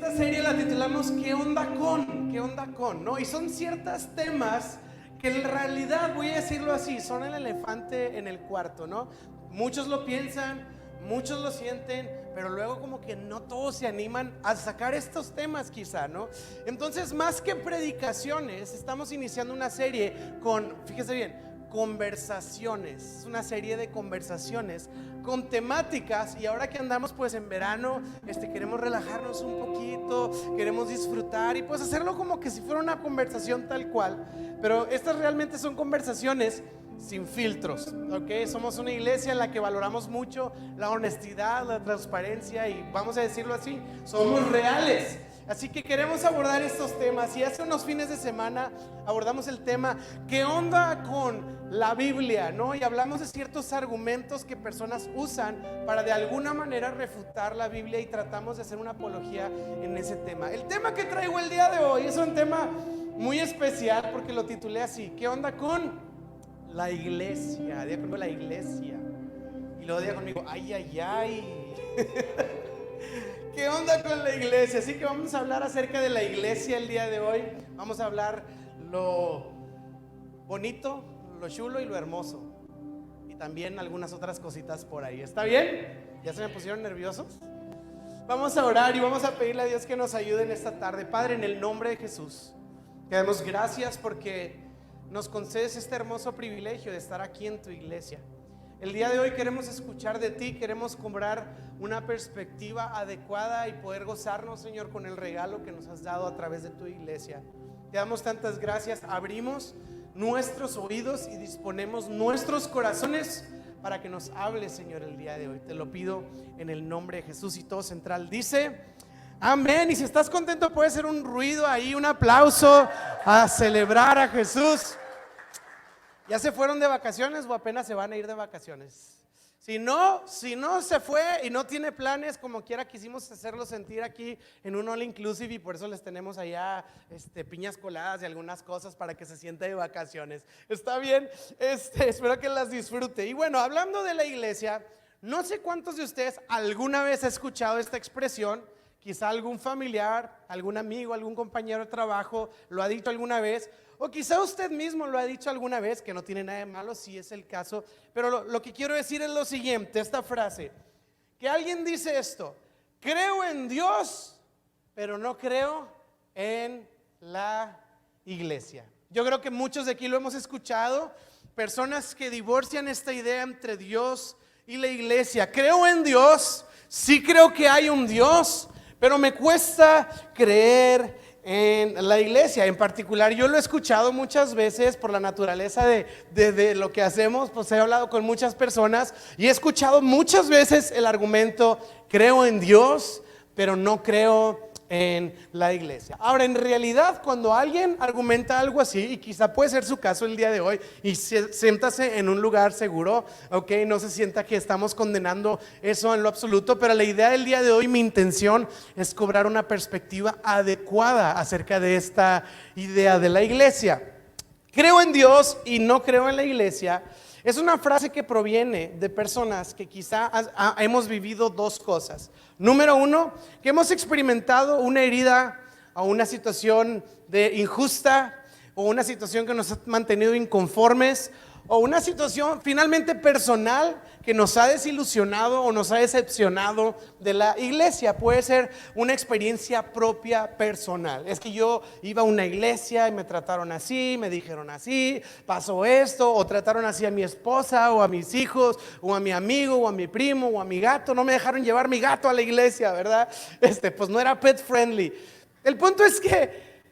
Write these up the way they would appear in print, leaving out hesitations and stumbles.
Esta serie la titulamos ¿Qué onda con? ¿Qué onda con? ¿No? Y son ciertos temas que en realidad, voy a decirlo así, son el elefante en el cuarto, ¿no? Muchos lo piensan, muchos lo sienten, pero luego como que no todos se animan a sacar estos temas quizá, ¿no? Entonces, más que predicaciones, estamos iniciando una serie con, fíjese bien, conversaciones. Es una serie de conversaciones con temáticas, y ahora que andamos pues en verano, queremos relajarnos un poquito, queremos disfrutar y pues hacerlo como que si fuera una conversación tal cual, pero estas realmente son conversaciones sin filtros, ¿ok? Somos una iglesia en la que valoramos mucho la honestidad, la transparencia y vamos a decirlo así, somos reales. Así que queremos abordar estos temas y hace unos fines de semana abordamos el tema ¿qué onda con la Biblia? ¿No? Y hablamos de ciertos argumentos que personas usan para de alguna manera refutar la Biblia y tratamos de hacer una apología en ese tema. El tema que traigo el día de hoy es un tema muy especial porque lo titulé así: ¿qué onda con la iglesia? Diga conmigo la iglesia. Y luego diga conmigo ay, ay, ay. ¿Qué onda con la iglesia? Así que vamos a hablar acerca de la iglesia el día de hoy. Vamos a hablar lo bonito, lo chulo y lo hermoso. Y también algunas otras cositas por ahí. ¿Está bien? ¿Ya se me pusieron nerviosos? Vamos a orar y vamos a pedirle a Dios que nos ayude en esta tarde. Padre, en el nombre de Jesús, te damos gracias porque nos concedes este hermoso privilegio de estar aquí en tu iglesia. El día de hoy queremos escuchar de ti, queremos cobrar una perspectiva adecuada y poder gozarnos, Señor, con el regalo que nos has dado a través de tu iglesia. Te damos tantas gracias, abrimos nuestros oídos y disponemos nuestros corazones para que nos hables, Señor, el día de hoy. Te lo pido en el nombre de Jesús, y todo central dice amén. Y si estás contento puede ser un ruido ahí, un aplauso a celebrar a Jesús. ¿Ya se fueron de vacaciones o apenas se van a ir de vacaciones? Si no se fue y no tiene planes, como quiera quisimos hacerlo sentir aquí en un all inclusive, y por eso les tenemos allá piñas coladas y algunas cosas para que se sienta de vacaciones. ¿Está bien? Espero que las disfrute. Y bueno, hablando de la iglesia, no sé cuántos de ustedes alguna vez han escuchado esta expresión. Quizá algún familiar, algún amigo, algún compañero de trabajo lo ha dicho alguna vez, o quizá usted mismo lo ha dicho alguna vez, que no tiene nada de malo si es el caso. Pero lo que quiero decir es lo siguiente, esta frase, que alguien dice esto: creo en Dios, pero no creo en la iglesia. Yo creo que muchos de aquí lo hemos escuchado, personas que divorcian esta idea entre Dios y la iglesia. Creo en Dios, sí creo que hay un Dios, pero me cuesta creer en la iglesia. En particular, yo lo he escuchado muchas veces por la naturaleza de lo que hacemos. Pues he hablado con muchas personas y he escuchado muchas veces el argumento: creo en Dios, pero no creo en la iglesia. Ahora, en realidad, cuando alguien argumenta algo así, y quizá puede ser su caso el día de hoy, y siéntase en un lugar seguro, ok, no se sienta que estamos condenando eso en lo absoluto, pero la idea del día de hoy, mi intención es cobrar una perspectiva adecuada acerca de esta idea de la iglesia. Creo en Dios y no creo en la iglesia es una frase que proviene de personas que quizá hemos vivido dos cosas. Número uno, que hemos experimentado una herida o una situación injusta, o una situación que nos ha mantenido inconformes, o una situación finalmente personal que nos ha desilusionado o nos ha decepcionado de la iglesia. Puede ser una experiencia propia personal. Es que yo iba a una iglesia y me trataron así, me dijeron así, pasó esto, o trataron así a mi esposa o a mis hijos o a mi amigo o a mi primo o a mi gato. No me dejaron llevar mi gato a la iglesia, ¿verdad? Pues no era pet friendly. El punto es que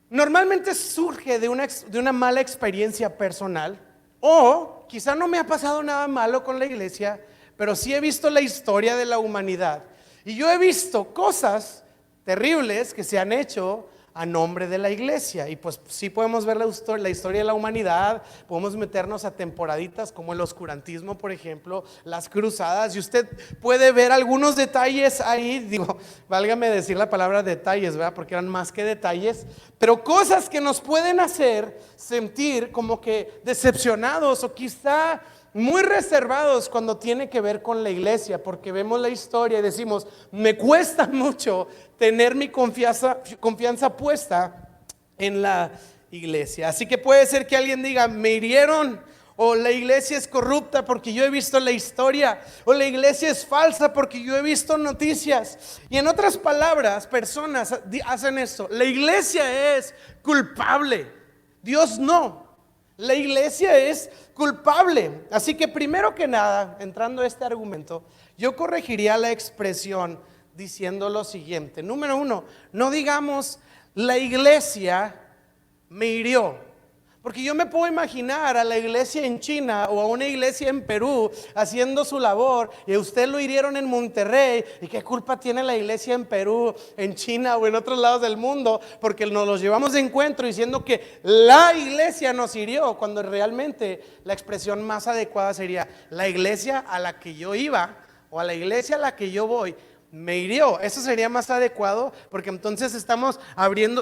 normalmente surge de una mala experiencia personal. O quizá no me ha pasado nada malo con la iglesia, pero sí he visto la historia de la humanidad. Y yo he visto cosas terribles que se han hecho a nombre de la iglesia. Y pues sí podemos ver la historia de la humanidad, podemos meternos a temporaditas como el oscurantismo, por ejemplo, las cruzadas. Y usted puede ver algunos detalles ahí, digo, válgame decir la palabra detalles, ¿verdad? Porque eran más que detalles, pero cosas que nos pueden hacer sentir como que decepcionados o quizá muy reservados cuando tiene que ver con la iglesia, porque vemos la historia y decimos, me cuesta mucho tener mi confianza puesta en la iglesia. Así que puede ser que alguien diga, me hirieron, o la iglesia es corrupta porque yo he visto la historia, o la iglesia es falsa porque yo he visto noticias. Y en otras palabras, personas hacen esto: la iglesia es culpable, Dios no. La iglesia es culpable. Así que primero que nada, entrando a este argumento, yo corregiría la expresión diciendo lo siguiente. Número uno, no digamos la iglesia me hirió, porque yo me puedo imaginar a la iglesia en China o a una iglesia en Perú haciendo su labor, y a usted lo hirieron en Monterrey. ¿Y qué culpa tiene la iglesia en Perú, en China o en otros lados del mundo? Porque nos los llevamos de encuentro diciendo que la iglesia nos hirió, cuando realmente la expresión más adecuada sería la iglesia a la que yo iba o a la iglesia a la que yo voy me hirió. Eso sería más adecuado, porque entonces estamos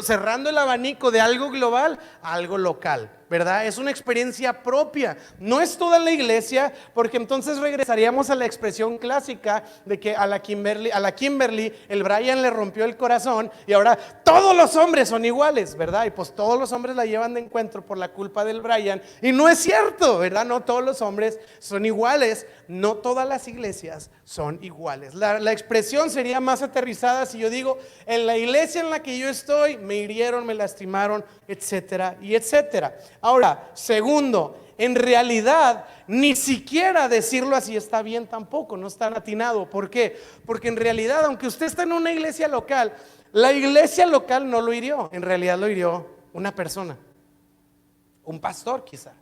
cerrando el abanico de algo global a algo local, ¿verdad? Es una experiencia propia, no es toda la iglesia, porque entonces regresaríamos a la expresión clásica de que a la Kimberly el Brian le rompió el corazón y ahora todos los hombres son iguales, ¿verdad? Y pues todos los hombres la llevan de encuentro por la culpa del Brian, y no es cierto, ¿verdad? No todos los hombres son iguales, no todas las iglesias son iguales. La expresión sería más aterrizada si yo digo, en la iglesia en la que yo estoy me hirieron, me lastimaron, etcétera y etcétera. Ahora, segundo, en realidad ni siquiera decirlo así está bien tampoco, no está atinado. ¿Por qué? Porque en realidad, aunque usted está en una iglesia local, la iglesia local no lo hirió, en realidad lo hirió una persona, un pastor quizá,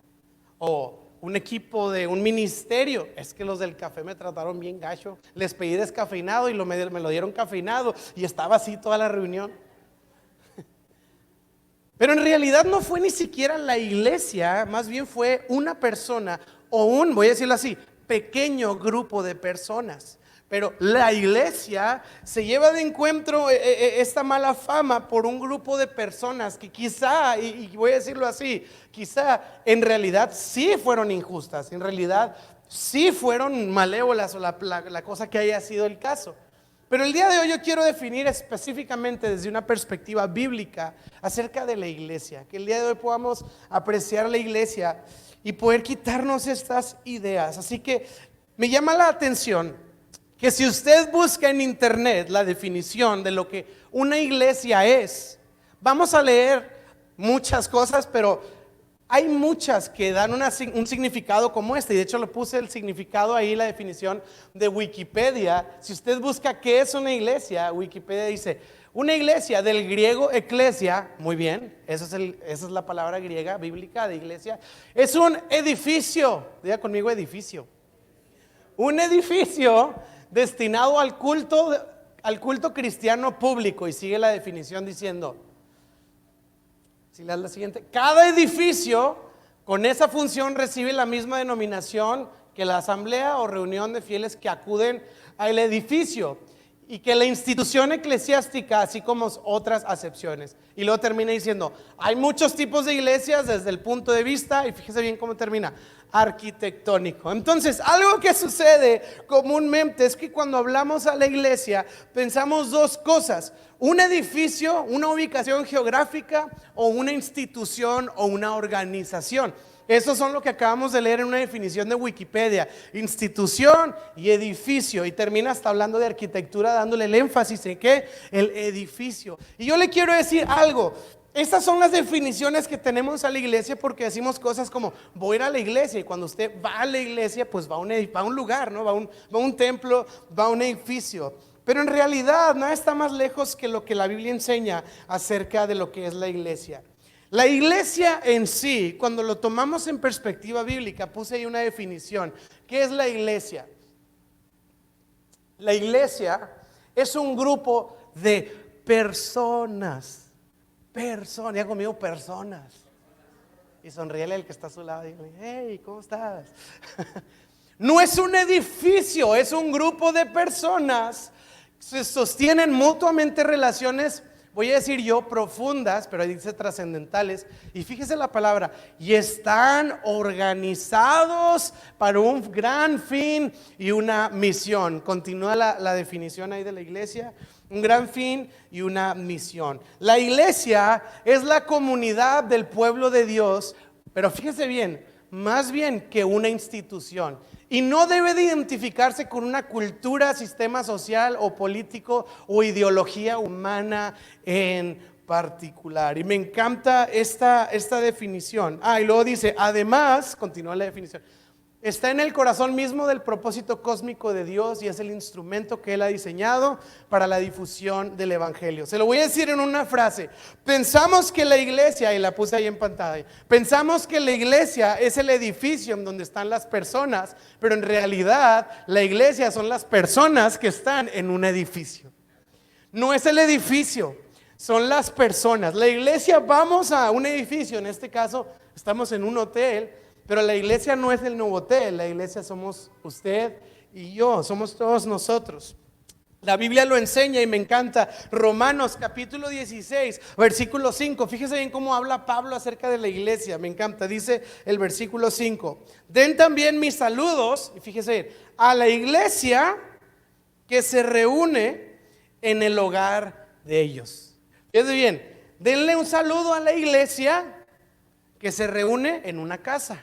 o un equipo de un ministerio. Es que los del café me trataron bien gacho, les pedí descafeinado y me lo dieron cafeinado y estaba así toda la reunión. Pero en realidad no fue ni siquiera la iglesia, más bien fue una persona o voy a decirlo así, pequeño grupo de personas. Pero la iglesia se lleva de encuentro esta mala fama por un grupo de personas que quizá, y voy a decirlo así, quizá en realidad sí fueron injustas, en realidad sí fueron malévolas, o la cosa que haya sido el caso. Pero el día de hoy yo quiero definir específicamente desde una perspectiva bíblica acerca de la iglesia, que el día de hoy podamos apreciar la iglesia y poder quitarnos estas ideas. Así que me llama la atención que si usted busca en internet la definición de lo que una iglesia es, vamos a leer muchas cosas, pero hay muchas que dan un significado como este, y de hecho le puse el significado ahí, la definición de Wikipedia. Si usted busca qué es una iglesia, Wikipedia dice, una iglesia, del griego eclesia, muy bien, esa es la palabra griega bíblica de iglesia, es un edificio, diga conmigo edificio, un edificio destinado al culto cristiano público. Y sigue la definición diciendo, si lees la siguiente, cada edificio con esa función recibe la misma denominación que la asamblea o reunión de fieles que acuden al edificio, y que la institución eclesiástica, así como otras acepciones. Y luego termina diciendo, hay muchos tipos de iglesias desde el punto de vista, y fíjese bien cómo termina, arquitectónico. Entonces, algo que sucede comúnmente es que cuando hablamos a la iglesia pensamos dos cosas: un edificio, una ubicación geográfica, o una institución o una organización. Esos son lo que acabamos de leer en una definición de Wikipedia: institución y edificio. Y termina hasta hablando de arquitectura, dándole el énfasis en ¿qué? El edificio. Y yo le quiero decir algo: estas son las definiciones que tenemos a la iglesia porque decimos cosas como voy a ir a la iglesia, y cuando usted va a la iglesia pues va a un lugar, ¿no? Va a un templo, va a un edificio. Pero en realidad nada está más lejos que lo que la Biblia enseña acerca de lo que es la iglesia. La iglesia en sí, cuando lo tomamos en perspectiva bíblica, puse ahí una definición. ¿Qué es la iglesia? La iglesia es un grupo de personas. Ya conmigo, personas. Y sonríele al que está a su lado y dile, hey, ¿cómo estás? No es un edificio, es un grupo de personas. Se sostienen mutuamente relaciones voy a decir yo profundas, pero ahí dice trascendentales, y fíjese la palabra, y están organizados para un gran fin y una misión. Continúa la definición ahí de la iglesia. Un gran fin y una misión. La iglesia es la comunidad del pueblo de Dios, pero fíjese bien, más bien que una institución. Y no debe de identificarse con una cultura, sistema social o político o ideología humana en particular. Y me encanta esta definición. Y luego dice, además, continúa la definición, está en el corazón mismo del propósito cósmico de Dios y es el instrumento que Él ha diseñado para la difusión del evangelio. Se lo voy a decir en una frase. Pensamos que la iglesia, y la puse ahí en pantalla, pensamos que la iglesia es el edificio en donde están las personas, pero en realidad la iglesia son las personas que están en un edificio. No es el edificio, son las personas. La iglesia, vamos a un edificio, en este caso estamos en un hotel, pero la iglesia no es el nuevo hotel, la iglesia somos usted y yo, somos todos nosotros. La Biblia lo enseña y me encanta. Romanos capítulo 16, versículo 5. Fíjese bien cómo habla Pablo acerca de la iglesia, me encanta. Dice el versículo 5: den también mis saludos, y fíjese bien, a la iglesia que se reúne en el hogar de ellos. Fíjese bien, denle un saludo a la iglesia que se reúne en una casa.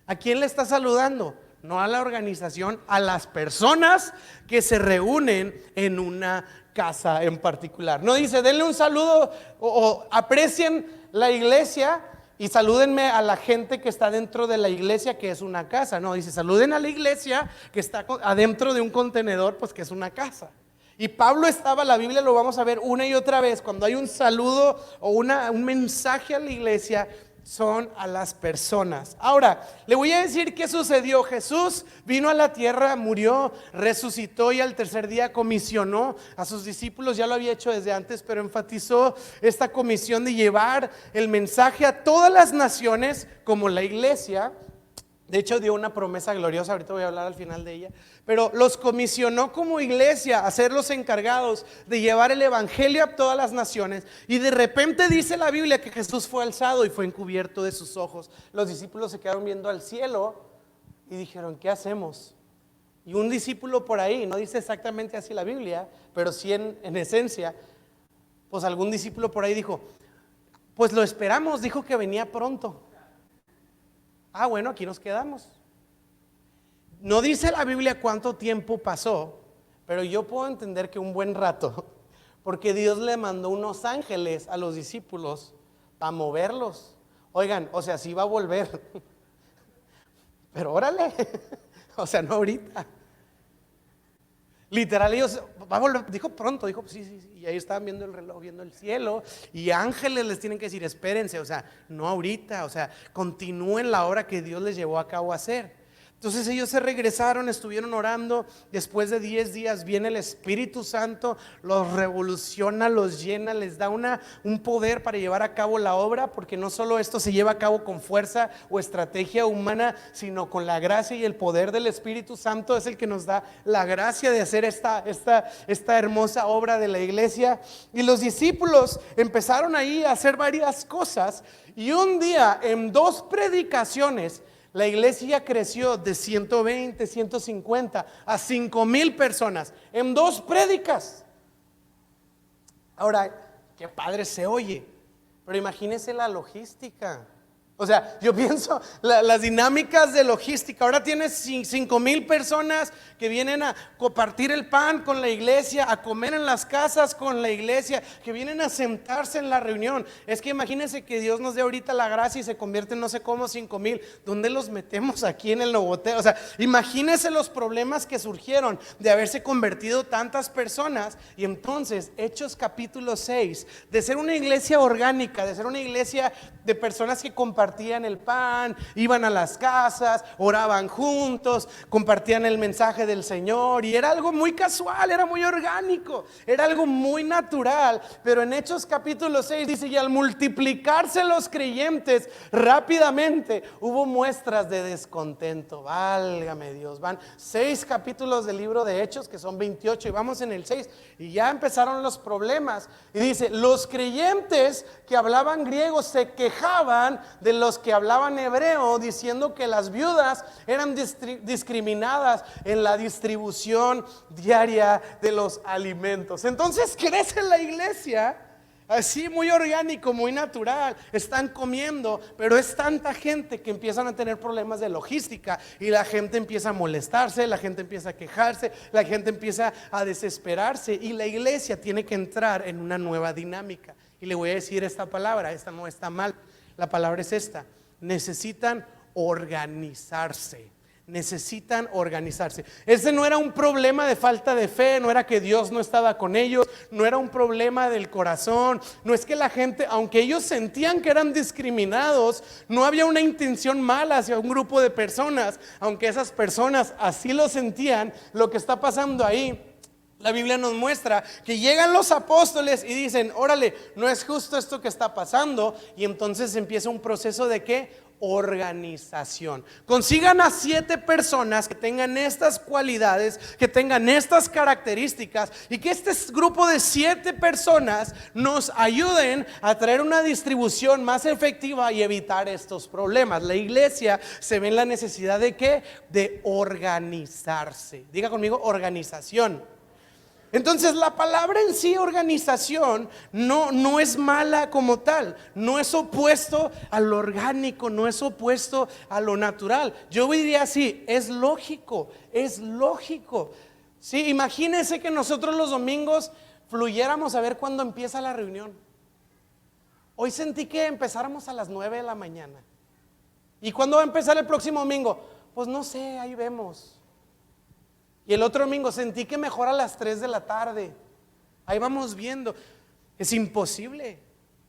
¿A quién le está saludando? No a la organización, a las personas que se reúnen en una casa en particular. No dice, denle un saludo o aprecien la iglesia y salúdenme a la gente que está dentro de la iglesia, que es una casa. No, dice, saluden a la iglesia que está adentro de un contenedor, pues que es una casa. Y Pablo estaba, la Biblia lo vamos a ver una y otra vez, cuando hay un saludo o un mensaje a la iglesia, son a las personas. Ahora, le voy a decir qué sucedió. Jesús vino a la tierra, murió, resucitó y al tercer día comisionó a sus discípulos. Ya lo había hecho desde antes, pero enfatizó esta comisión de llevar el mensaje a todas las naciones como la iglesia. De hecho dio una promesa gloriosa, ahorita voy a hablar al final de ella, pero los comisionó como iglesia a ser los encargados de llevar el evangelio a todas las naciones. Y de repente dice la Biblia que Jesús fue alzado y fue encubierto de sus ojos. Los discípulos se quedaron viendo al cielo y dijeron, ¿qué hacemos? Y un discípulo por ahí, no dice exactamente así la Biblia, pero sí en esencia, pues algún discípulo por ahí dijo, pues lo esperamos, dijo que venía pronto. Bueno, aquí nos quedamos. No dice la Biblia cuánto tiempo pasó, pero yo puedo entender que un buen rato, porque Dios le mandó unos ángeles a los discípulos para moverlos. Oigan, o sea, sí va a volver, pero órale, o sea, no ahorita. Literal, ellos, va a volver, dijo pronto, dijo sí, y ahí estaban viendo el reloj, viendo el cielo, y ángeles les tienen que decir, espérense, o sea, no ahorita, o sea, continúen la obra que Dios les llevó a cabo a hacer. Entonces ellos se regresaron, estuvieron orando. Después de 10 días viene el Espíritu Santo, los revoluciona, los llena, les da un poder para llevar a cabo la obra, porque no solo esto se lleva a cabo con fuerza o estrategia humana, sino con la gracia y el poder del Espíritu Santo. Es el que nos da la gracia de hacer esta hermosa obra de la iglesia. Y los discípulos empezaron ahí a hacer varias cosas, y un día en 2 predicaciones la iglesia creció de 120, 150 a 5,000 personas en 2 prédicas. Ahora, qué padre se oye, pero imagínese la logística. O sea, yo pienso las dinámicas de logística. Ahora tienes 5,000 personas que vienen a compartir el pan con la iglesia, a comer en las casas con la iglesia, que vienen a sentarse en la reunión. Es que imagínense que Dios nos dé ahorita la gracia y se convierte en no sé cómo 5,000. ¿Dónde los metemos aquí en el Novotel? O sea, imagínense los problemas que surgieron de haberse convertido tantas personas. Y entonces, Hechos capítulo 6, de ser una iglesia orgánica, de ser una iglesia de personas que compartían partían el pan, iban a las casas, oraban juntos, compartían el mensaje del Señor, y era algo muy casual, era muy orgánico, era algo muy natural. Pero en Hechos capítulo 6 dice: y al multiplicarse los creyentes rápidamente hubo muestras de descontento. Válgame Dios, van 6 capítulos del libro de Hechos, que son 28, y vamos en el 6 y ya empezaron los problemas. Y dice: los creyentes que hablaban griego se quejaban de los que hablaban hebreo, diciendo que las viudas eran discriminadas en la distribución diaria de los alimentos. Entonces crece la iglesia así, muy orgánico, muy natural. Están comiendo, pero es tanta gente que empiezan a tener problemas de logística, y la gente empieza a molestarse, la gente empieza a quejarse, la gente empieza a desesperarse, y la iglesia tiene que entrar en una nueva dinámica. Y le voy a decir esta palabra, esta no está mal, la palabra es esta: necesitan organizarse. Necesitan organizarse. Ese no era un problema de falta de fe, no era que Dios no estaba con ellos, no era un problema del corazón, no es que la gente, aunque ellos sentían que eran discriminados, no había una intención mala hacia un grupo de personas, aunque esas personas así lo sentían. Lo que está pasando ahí, la Biblia nos muestra que llegan los apóstoles y dicen: órale, no es justo esto que está pasando. Y entonces empieza un proceso de ¿qué? Organización. Consigan a 7 personas que tengan estas cualidades, que tengan estas características, y que este grupo de 7 personas nos ayuden a traer una distribución más efectiva y evitar estos problemas. La iglesia se ve en la necesidad de ¿qué? De organizarse. Diga conmigo: organización. Entonces la palabra en sí, organización, no es mala como tal, no es opuesto a lo orgánico, no es opuesto a lo natural. Yo diría así: es lógico, es lógico. Sí, imagínense que nosotros los domingos fluyéramos a ver cuándo empieza la reunión. Hoy sentí que empezáramos a las 9 de la mañana. ¿Y cuándo va a empezar el próximo domingo? Pues no sé, ahí vemos. Y el otro domingo sentí que mejor a las 3 de la tarde. Ahí vamos viendo. Es imposible,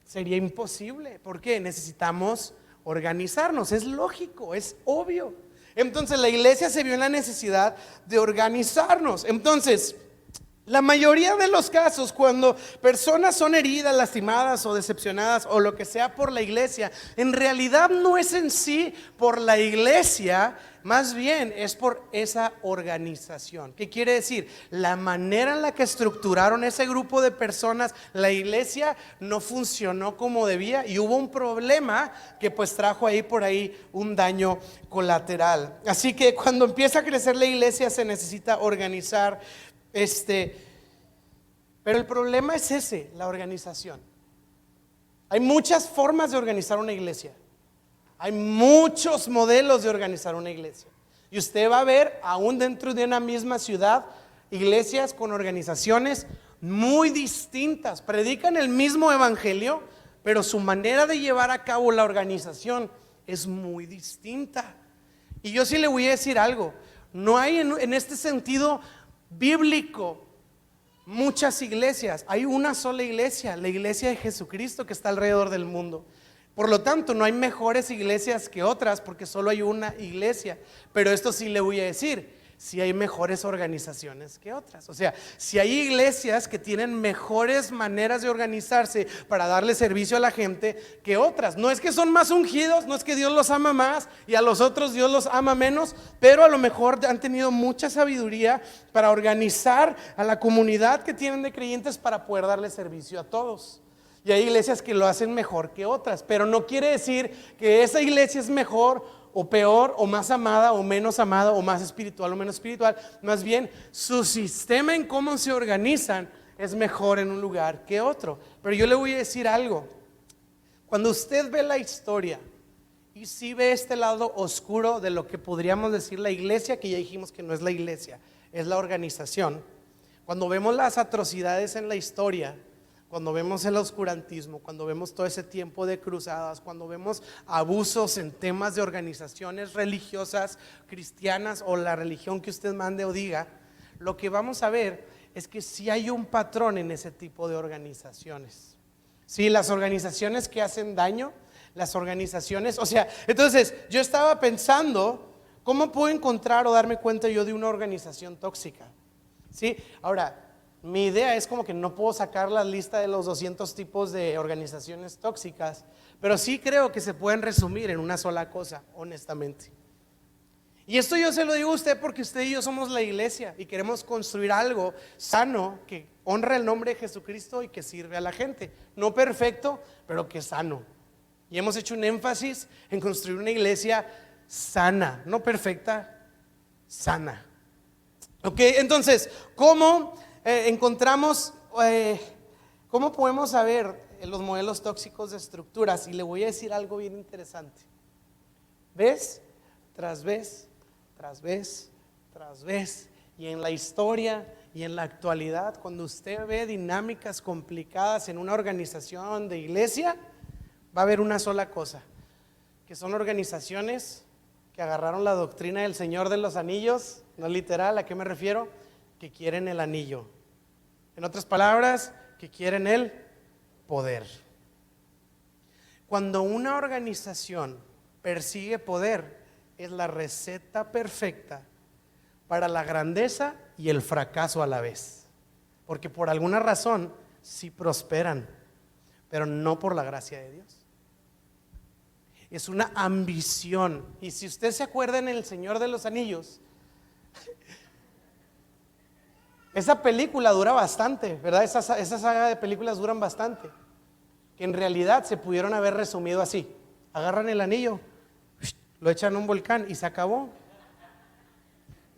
sería imposible. ¿Por qué? Necesitamos organizarnos. Es lógico, es obvio. Entonces la iglesia se vio en la necesidad de organizarnos. Entonces, la mayoría de los casos, cuando personas son heridas, lastimadas o decepcionadas o lo que sea por la iglesia, en realidad no es en sí por la iglesia, más bien es por esa organización. ¿Qué quiere decir? La manera en la que estructuraron ese grupo de personas, la iglesia no funcionó como debía, y hubo un problema que pues trajo ahí por ahí un daño colateral. Así que cuando empieza a crecer la iglesia se necesita organizar. Pero el problema es ese, la organización. Hay muchas formas de organizar una iglesia. Hay muchos modelos de organizar una iglesia. Y usted va a ver, aún dentro de una misma ciudad, iglesias con organizaciones muy distintas. Predican el mismo evangelio, pero su manera de llevar a cabo la organización es muy distinta. Y yo sí le voy a decir algo: no hay en este sentido bíblico muchas iglesias, hay una sola iglesia, la iglesia de Jesucristo, que está alrededor del mundo. Por lo tanto, no hay mejores iglesias que otras, porque solo hay una iglesia. Pero esto sí le voy a decir: sí hay mejores organizaciones que otras. O sea, si hay iglesias que tienen mejores maneras de organizarse para darle servicio a la gente que otras. No es que son más ungidos, no es que Dios los ama más y a los otros Dios los ama menos, pero a lo mejor han tenido mucha sabiduría para organizar a la comunidad que tienen de creyentes para poder darle servicio a todos. Y hay iglesias que lo hacen mejor que otras, pero no quiere decir que esa iglesia es mejor o peor, o más amada o menos amada, o más espiritual o menos espiritual. Más bien, su sistema en cómo se organizan es mejor en un lugar que otro. Pero yo le voy a decir algo: cuando usted ve la historia y si ve este lado oscuro de lo que podríamos decir la iglesia, que ya dijimos que no es la iglesia, es la organización. Cuando vemos las atrocidades en la historia, cuando vemos el oscurantismo, cuando vemos todo ese tiempo de cruzadas, cuando vemos abusos en temas de organizaciones religiosas, cristianas o la religión que usted mande o diga, lo que vamos a ver es que sí hay un patrón en ese tipo de organizaciones. Sí, las organizaciones que hacen daño, las organizaciones, o sea, entonces yo estaba pensando, ¿cómo puedo encontrar o darme cuenta yo de una organización tóxica? ¿Sí? Ahora, mi idea es como que no puedo sacar la lista de los 200 tipos de organizaciones tóxicas, pero sí creo que se pueden resumir en una sola cosa, honestamente. Y esto yo se lo digo a usted porque usted y yo somos la iglesia y queremos construir algo sano que honra el nombre de Jesucristo y que sirve a la gente. No perfecto, pero que sano. Y hemos hecho un énfasis en construir una iglesia sana, no perfecta, sana. Ok, entonces, ¿cómo encontramos, cómo podemos saber los modelos tóxicos de estructuras? Y le voy a decir algo bien interesante. Vez tras vez, tras vez, tras vez, y en la historia y en la actualidad, cuando usted ve dinámicas complicadas en una organización de iglesia, va a haber una sola cosa, que son organizaciones que agarraron la doctrina del Señor de los Anillos, no literal, ¿a qué me refiero? Que quieren el anillo. En otras palabras, que quieren el poder. Cuando una organización persigue poder, es la receta perfecta para la grandeza y el fracaso a la vez. Porque por alguna razón sí prosperan, pero no por la gracia de Dios. Es una ambición. Y si usted se acuerda en El Señor de los Anillos, esa película dura bastante, ¿verdad? Esa saga de películas duran bastante. Que en realidad se pudieron haber resumido así: agarran el anillo, lo echan a un volcán y se acabó.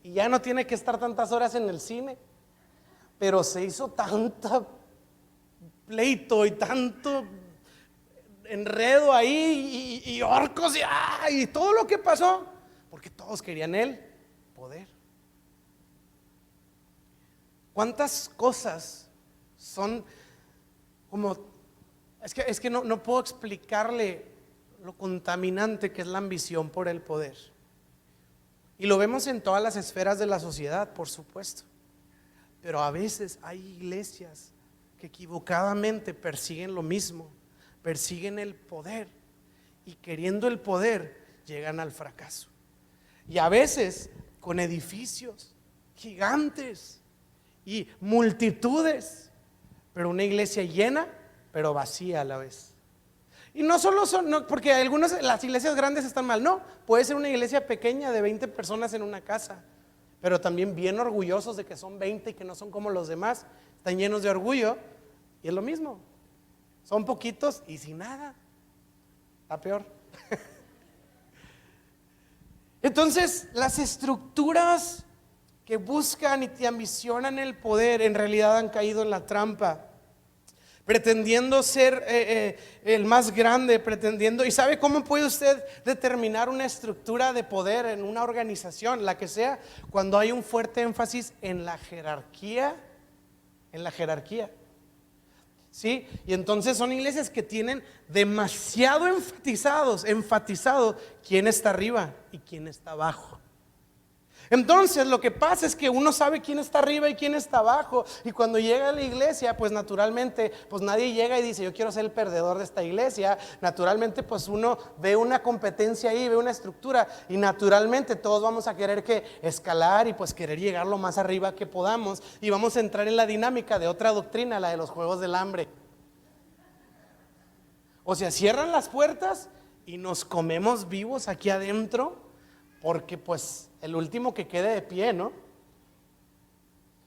Y ya no tiene que estar tantas horas en el cine. Pero se hizo tanta pleito y tanto enredo ahí y orcos y todo lo que pasó, porque todos querían el poder. ¿Cuántas cosas son como, es que no puedo explicarle lo contaminante que es la ambición por el poder? Y lo vemos en todas las esferas de la sociedad, por supuesto. Pero a veces hay iglesias que equivocadamente persiguen lo mismo, persiguen el poder, y queriendo el poder llegan al fracaso. Y a veces con edificios gigantes y multitudes, pero una iglesia llena, pero vacía a la vez. Y no solo son, no, porque las iglesias grandes están mal, no, puede ser una iglesia pequeña de 20 personas en una casa, pero también bien orgullosos de que son 20 y que no son como los demás, están llenos de orgullo, y es lo mismo, son poquitos y sin nada, está peor. Entonces, las estructuras que buscan y te ambicionan el poder en realidad han caído en la trampa, pretendiendo ser el más grande, pretendiendo. ¿Y sabe cómo puede usted determinar una estructura de poder en una organización, la que sea? Cuando hay un fuerte énfasis en la jerarquía, ¿sí? Y entonces son iglesias que tienen demasiado enfatizado quién está arriba y quién está abajo. Entonces lo que pasa es que uno sabe quién está arriba y quién está abajo, y cuando llega a la iglesia, pues naturalmente, pues nadie llega y dice: yo quiero ser el perdedor de esta iglesia. Naturalmente, pues uno ve una competencia ahí, ve una estructura, y naturalmente todos vamos a querer que escalar y pues querer llegar lo más arriba que podamos, y vamos a entrar en la dinámica de otra doctrina, la de los juegos del hambre. O sea, cierran las puertas y nos comemos vivos aquí adentro, porque pues el último que quede de pie, ¿no?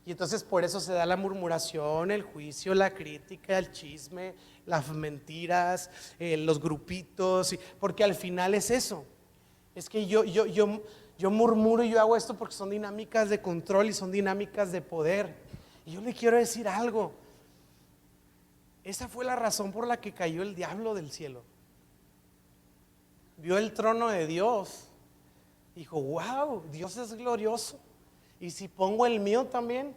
Y entonces por eso se da la murmuración, el juicio, la crítica, el chisme, las mentiras, los grupitos, porque al final es eso. Es que yo murmuro y yo hago esto porque son dinámicas de control y son dinámicas de poder. Y yo le quiero decir algo: esa fue la razón por la que cayó el diablo del cielo. Vio el trono de Dios, dijo: wow, Dios es glorioso, y si pongo el mío también.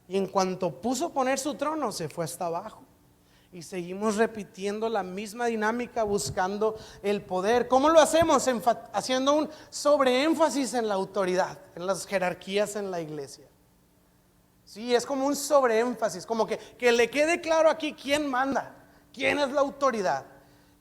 Y en cuanto puso poner su trono, se fue hasta abajo. Y seguimos repitiendo la misma dinámica, buscando el poder. ¿Cómo lo hacemos? Haciendo un sobreénfasis en la autoridad, en las jerarquías en la iglesia. Sí, es como un sobreénfasis, como que le quede claro aquí quién manda, quién es la autoridad.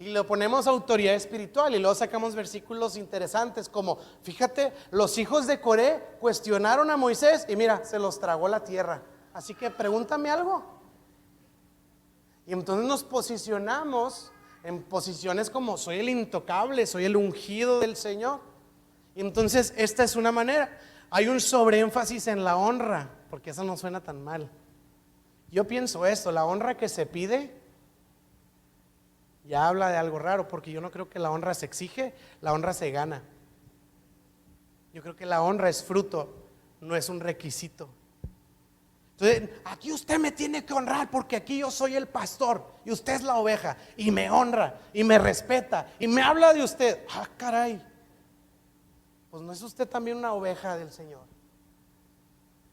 Y lo ponemos autoridad espiritual y luego sacamos versículos interesantes como, fíjate, los hijos de Coré cuestionaron a Moisés y mira, se los tragó la tierra. Así que pregúntame algo. Y entonces nos posicionamos en posiciones como soy el intocable, soy el ungido del Señor. Y entonces esta es una manera. Hay un sobreénfasis en la honra, porque eso no suena tan mal. Yo pienso esto, la honra que se pide ya habla de algo raro, porque yo no creo que la honra se exige, la honra se gana. Yo creo que la honra es fruto, no es un requisito. Entonces, aquí usted me tiene que honrar porque aquí yo soy el pastor y usted es la oveja y me honra y me respeta y me habla de usted. Ah, caray. Pues no es usted también una oveja del Señor.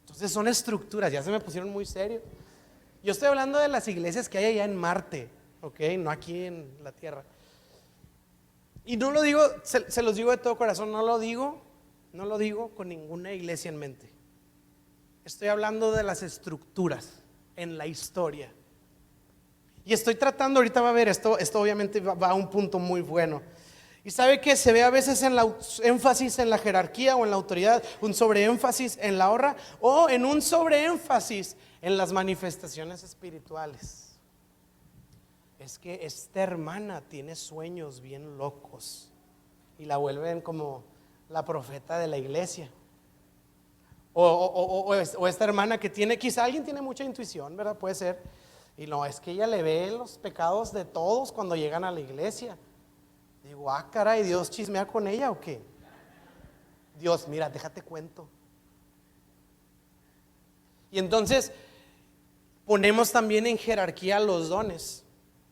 Entonces son estructuras, ya se me pusieron muy serio. Yo estoy hablando de las iglesias que hay allá en Marte, ok, no aquí en la tierra. Y no lo digo, se los digo de todo corazón, no lo digo con ninguna iglesia en mente. Estoy hablando de las estructuras en la historia. Y estoy tratando, ahorita va a ver, esto obviamente va a un punto muy bueno. Y sabe que se ve a veces en la énfasis en la jerarquía o en la autoridad, un sobreénfasis en la honra o en un sobreénfasis en las manifestaciones espirituales. Es que esta hermana tiene sueños bien locos y la vuelven como la profeta de la iglesia. O esta hermana que tiene, quizá alguien tiene mucha intuición, ¿verdad? Puede ser. Y no, es que ella le ve los pecados de todos cuando llegan a la iglesia. Digo, ah, caray, ¿Dios chismea con ella o qué? Dios, mira, déjate cuento. Y entonces ponemos también en jerarquía los dones,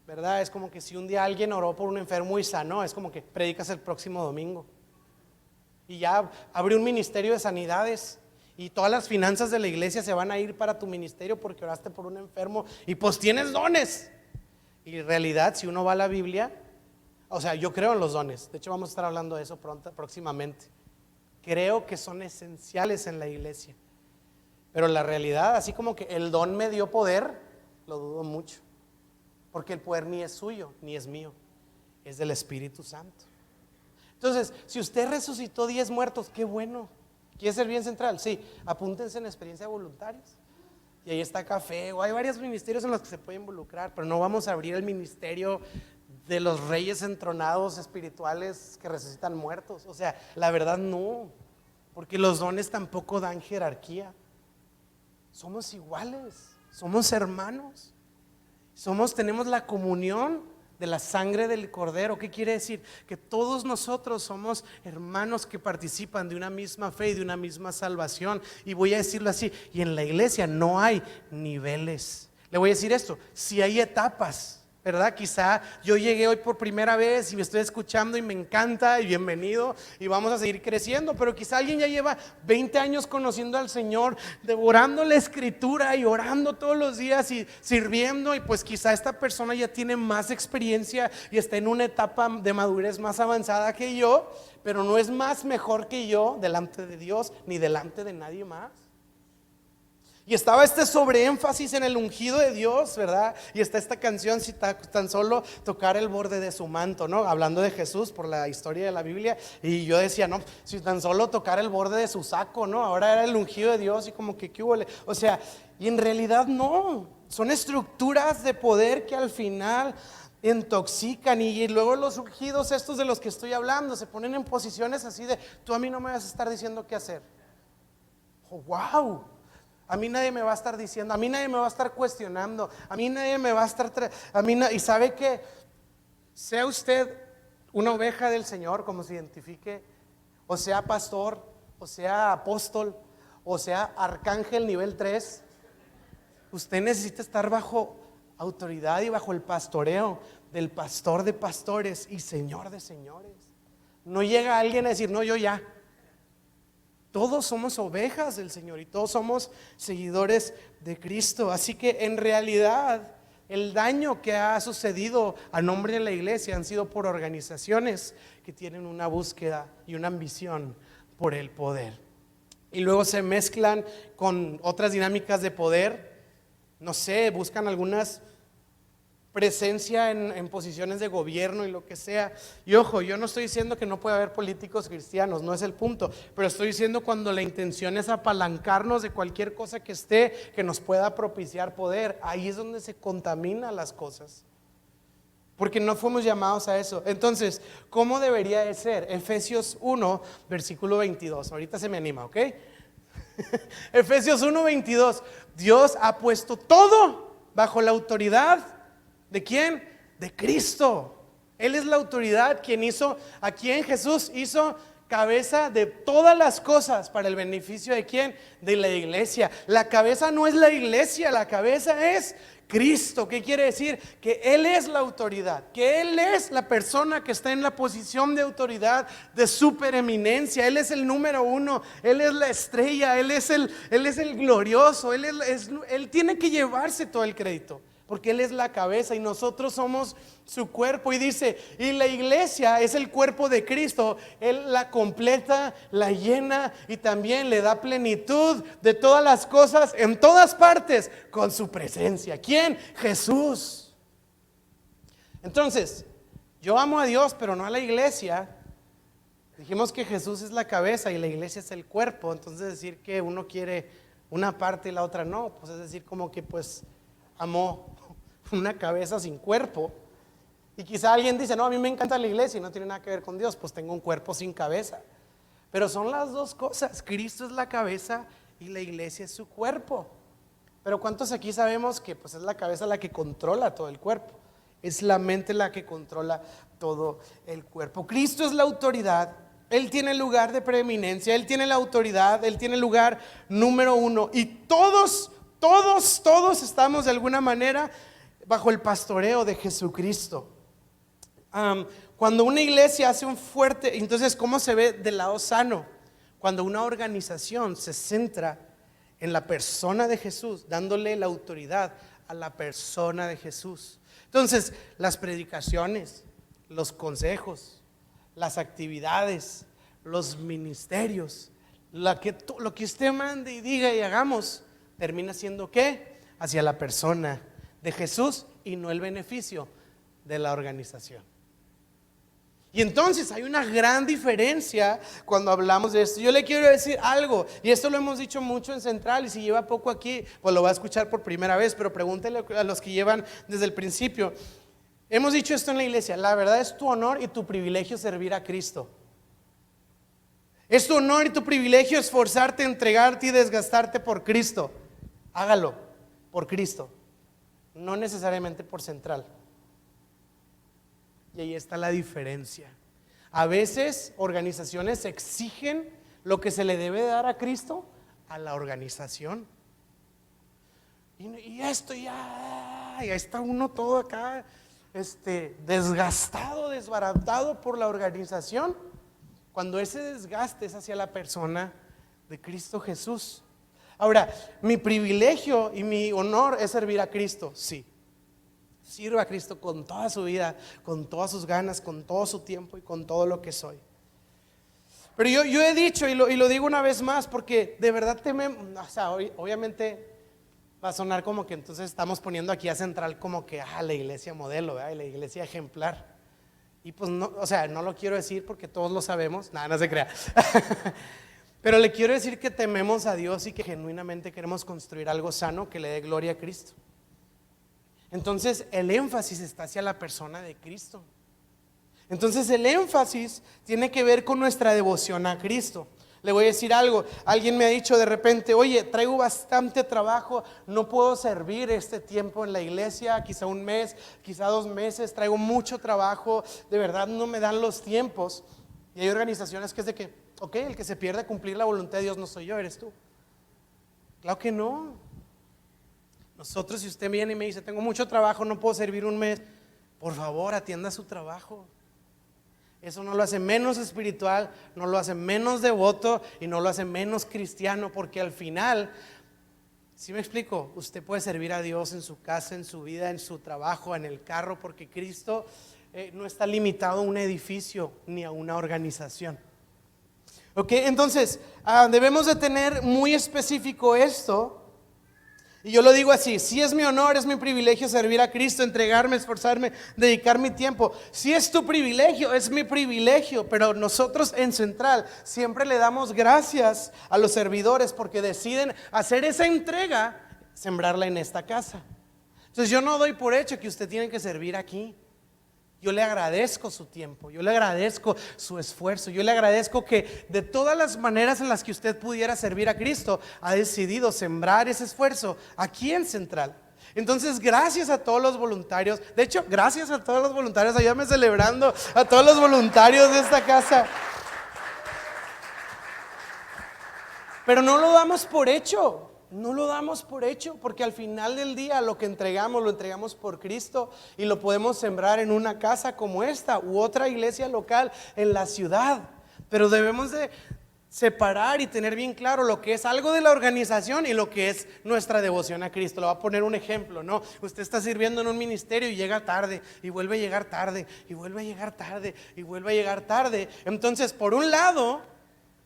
¿verdad? Es como que si un día alguien oró por un enfermo y sanó, es como que predicas el próximo domingo. Y ya abrió un ministerio de sanidades. Y todas las finanzas de la iglesia se van a ir para tu ministerio porque oraste por un enfermo y pues tienes dones. Y en realidad, si uno va a la Biblia, o sea, yo creo en los dones. De hecho, vamos a estar hablando de eso próximamente. Creo que son esenciales en la iglesia. Pero la realidad, así como que el don me dio poder, lo dudo mucho. Porque el poder ni es suyo, ni es mío. Es del Espíritu Santo. Entonces, si usted resucitó 10 muertos, qué bueno. ¿Quiere ser bien central? Sí, apúntense en experiencia de voluntarios. Y ahí está café, o hay varios ministerios en los que se puede involucrar, pero no vamos a abrir el ministerio de los reyes entronados espirituales que resucitan muertos. O sea, la verdad no, porque los dones tampoco dan jerarquía. Somos iguales, somos hermanos, tenemos la comunión de la sangre del Cordero. ¿Qué quiere decir? Que todos nosotros somos hermanos que participan de una misma fe y de una misma salvación. Y voy a decirlo así, y en la iglesia no hay niveles. Le voy a decir esto, si hay etapas, ¿verdad? Quizá yo llegué hoy por primera vez y me estoy escuchando y me encanta y bienvenido y vamos a seguir creciendo, pero quizá alguien ya lleva 20 años conociendo al Señor, devorando la escritura y orando todos los días y sirviendo, y pues quizá esta persona ya tiene más experiencia y está en una etapa de madurez más avanzada que yo, pero no es más mejor que yo delante de Dios ni delante de nadie más. Y estaba este sobreénfasis en el ungido de Dios, ¿verdad? Y está esta canción, si tan solo tocar el borde de su manto, ¿no? Hablando de Jesús por la historia de la Biblia. Y yo decía, no, si tan solo tocar el borde de su saco, ¿no? Ahora era el ungido de Dios y como que ¿qué hubo? O sea, y en realidad no. Son estructuras de poder que al final intoxican, y luego los ungidos estos de los que estoy hablando se ponen en posiciones así de, tú a mí no me vas a estar diciendo qué hacer. Oh, wow. A mí nadie me va a estar diciendo, a mí nadie me va a estar cuestionando, a mí nadie me va a estar y sabe que sea usted una oveja del Señor, como se identifique, o sea pastor, o sea apóstol, o sea arcángel nivel 3, usted necesita estar bajo autoridad y bajo el pastoreo del pastor de pastores y Señor de señores. No llega alguien a decir, no, yo ya. Todos somos ovejas del Señor y todos somos seguidores de Cristo. Así que en realidad el daño que ha sucedido a nombre de la iglesia han sido por organizaciones que tienen una búsqueda y una ambición por el poder. Y luego se mezclan con otras dinámicas de poder. No sé, buscan algunas presencia en posiciones de gobierno y lo que sea. Y ojo, yo no estoy diciendo que no puede haber políticos cristianos, no es el punto, pero estoy diciendo cuando la intención es apalancarnos de cualquier cosa que esté, que nos pueda propiciar poder, ahí es donde se contaminan las cosas. Porque no fuimos llamados a eso. Entonces, ¿cómo debería de ser? Efesios 1, versículo 22. Ahorita se me anima, ¿ok? Efesios 1, 22. Dios ha puesto todo bajo la autoridad ¿de quién? De Cristo. Él es la autoridad quien hizo, a quien Jesús hizo cabeza de todas las cosas para el beneficio de quién? De la iglesia. La cabeza no es la iglesia, la cabeza es Cristo. ¿Qué quiere decir? Que Él es la autoridad, que Él es la persona que está en la posición de autoridad de supereminencia. Él es el número uno, Él es la estrella, Él es el glorioso, Él tiene que llevarse todo el crédito. Porque Él es la cabeza y nosotros somos su cuerpo. Y dice, y la iglesia es el cuerpo de Cristo. Él la completa, la llena y también le da plenitud de todas las cosas en todas partes con su presencia. ¿Quién? Jesús. Entonces, yo amo a Dios, pero no a la iglesia. Dijimos que Jesús es la cabeza y la iglesia es el cuerpo. Entonces decir que uno quiere una parte y la otra no, pues es decir como que pues amó una cabeza sin cuerpo. Y quizá alguien dice, no, a mí me encanta la iglesia y no tiene nada que ver con Dios, pues tengo un cuerpo sin cabeza. Pero son las dos cosas, Cristo es la cabeza y la iglesia es su cuerpo. Pero ¿cuántos aquí sabemos que pues es la cabeza la que controla todo el cuerpo? Es la mente la que controla todo el cuerpo. Cristo es la autoridad, Él tiene el lugar de preeminencia, Él tiene la autoridad, Él tiene el lugar número uno. Y todos estamos de alguna manera bajo el pastoreo de Jesucristo. Cuando una iglesia hace un fuerte, entonces ¿cómo se ve del lado sano? Cuando una organización se centra en la persona de Jesús, dándole la autoridad a la persona de Jesús. Entonces las predicaciones, los consejos, las actividades, los ministerios, lo que usted mande y diga y hagamos, termina siendo ¿qué? Hacia la persona de Jesús y no el beneficio de la organización. Y entonces hay una gran diferencia cuando hablamos de esto. Yo le quiero decir algo, y esto lo hemos dicho mucho en Central, y si lleva poco aquí, pues lo va a escuchar por primera vez, pero pregúntele a los que llevan desde el principio. Hemos dicho esto en la iglesia, la verdad es tu honor y tu privilegio servir a Cristo. Es tu honor y tu privilegio esforzarte, entregarte y desgastarte por Cristo. Hágalo por Cristo, no necesariamente por Central. Y ahí está la diferencia. A veces organizaciones exigen lo que se le debe dar a Cristo a la organización. Y esto ya está uno todo acá desgastado, desbaratado por la organización, cuando ese desgaste es hacia la persona de Cristo Jesús. Ahora, mi privilegio y mi honor es servir a Cristo, sí. Sirva a Cristo con toda su vida, con todas sus ganas, con todo su tiempo y con todo lo que soy. Pero yo he dicho y lo digo una vez más, porque de verdad obviamente va a sonar como que entonces estamos poniendo aquí a Central como que la iglesia modelo, ¿verdad? La iglesia ejemplar. Y pues no, no lo quiero decir porque todos lo sabemos, nada, no se crea. Pero le quiero decir que tememos a Dios y que genuinamente queremos construir algo sano que le dé gloria a Cristo. Entonces el énfasis está hacia la persona de Cristo. Entonces el énfasis tiene que ver con nuestra devoción a Cristo. Le voy a decir algo, alguien me ha dicho de repente, oye, traigo bastante trabajo, no puedo servir este tiempo en la iglesia, quizá un mes, quizá 2 meses, traigo mucho trabajo, de verdad no me dan los tiempos. Y hay organizaciones que es de que, ok, el que se pierde cumplir la voluntad de Dios no soy yo, eres tú. Claro que no. Nosotros, si usted viene y me dice, tengo mucho trabajo, no puedo servir un mes, por favor, atienda su trabajo. Eso no lo hace menos espiritual, no lo hace menos devoto y no lo hace menos cristiano, porque al final, ¿sí me explico? Usted puede servir a Dios en su casa, en su vida, en su trabajo, en el carro, porque Cristo no está limitado a un edificio ni a una organización. Ok, entonces debemos de tener muy específico esto. Y yo lo digo así: sí es mi honor, es mi privilegio servir a Cristo, entregarme, esforzarme, dedicar mi tiempo. Sí es tu privilegio, es mi privilegio, pero nosotros en Central siempre le damos gracias a los servidores porque deciden hacer esa entrega, sembrarla en esta casa. Entonces yo no doy por hecho que usted tiene que servir aquí. Yo le agradezco su tiempo, yo le agradezco su esfuerzo, yo le agradezco que de todas las maneras en las que usted pudiera servir a Cristo, ha decidido sembrar ese esfuerzo aquí en Central. Entonces, gracias a todos los voluntarios. De hecho, gracias a todos los voluntarios. Ayúdame celebrando a todos los voluntarios de esta casa. Pero no lo damos por hecho. No lo damos por hecho, porque al final del día lo que entregamos, lo entregamos por Cristo y lo podemos sembrar en una casa como esta u otra iglesia local en la ciudad. Pero debemos de separar y tener bien claro lo que es algo de la organización y lo que es nuestra devoción a Cristo. Le voy a poner un ejemplo, ¿no? Usted está sirviendo en un ministerio y llega tarde y vuelve a llegar tarde y vuelve a llegar tarde y vuelve a llegar tarde. Entonces, por un lado,